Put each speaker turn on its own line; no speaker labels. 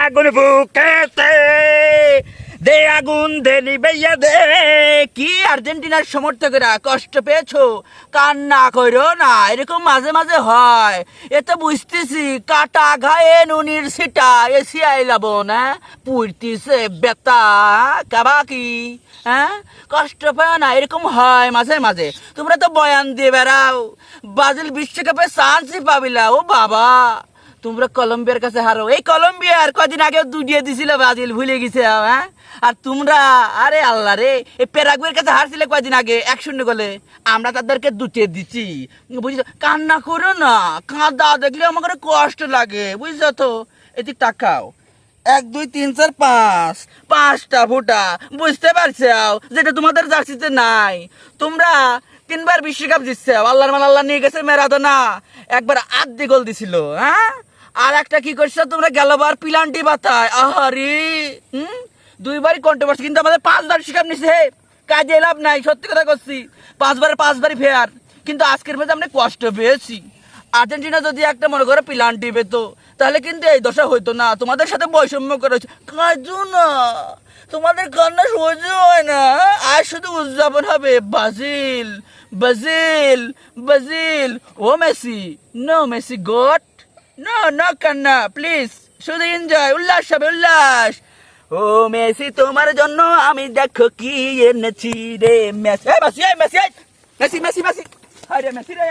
আগুন বুকেতে দে, আগুন দে নিবেইয়া দে। কি আর্জেন্টিনার সমর্থকেরা কষ্ট পেয়েছো? কান্না করো না, এরকম মাঝে মাঝে হয়। এ তো বুঝতেছি কাটা ঘায়ে নুনির সিটা এসিয়াই লাবন, হ্যাঁ পুড়তিছে বেতা কাবা কি, হ্যাঁ কষ্ট পেও না, এরকম হয় মাঝে মাঝে। তোমরা তো বয়ান দিয়ে বেড়াও ব্রাজিল বিশ্বকাপে চান্সই পাবিলা। ও বাবা, তোমরা কলম্বিয়ার কাছে হারো। এই কলম্বিয়ার কদিন আগে দুটিয়ে দিছিল ব্রাজিল, ভুলে গেছে হ্যাঁ। আর তোমরা আরে আল্লাহ রে, এই প্যারাগুয়ের কাছে হারছিলে কদিন আগে 1-0 গোলে, আমরা তাদেরকে দুটিয়ে দিচ্ছি। বুঝছো, কান্না করো না, কাঁদা দেখলে আমার কষ্ট লাগে, বুঝছো তো। এদিক তাকাও, 1 2 3 4 5, 5টা ফুটা, বুঝতে পারছো যেটা তোমাদের জার্সিতে নাই। তোমরা 3বার বিশ্বকাপ জিতছে, আল্লাহর মাল আল্লাহ নিয়ে গেছে ম্যারাডোনা, একবার 8 গোল দিছিল, হ্যাঁ। আর একটা কি করছো তোমরা, গেলবার পিলান্টি বাতায় আহারি, 2বারই কন্ট্রোভার্সি, কিন্তু আমাদের 5বার বিশ্বকাপ নিছে, কাজে লাভ নাই, সত্যি কথা করছি। 5বারই ফেয়ার, কিন্তু আজকের ম্যাচে আমরা কষ্ট পেয়েছি। আর্জেন্টিনা যদি একটা মনে করো পিলান্টি পেতো, তাহলে কিন্তু এই দশা হইতো না। তোমাদের সাথে বৈষম্য করেছে, কাজু না, তোমাদের কান্না সহ্য হয় না। আর শুধু উদযাপন হবে ব্রাজিল ব্রাজিল ব্রাজিল। ও Messi, no Messi got, no no কান্না প্লিজ, শুধু এনজয়, উল্লাস হবে উল্লাস। ও মেসি তোমার জন্য আমি দেখো কি এনেছি রে। Messi Messi Messi Messi Messi Messi, আরে মেসি রে।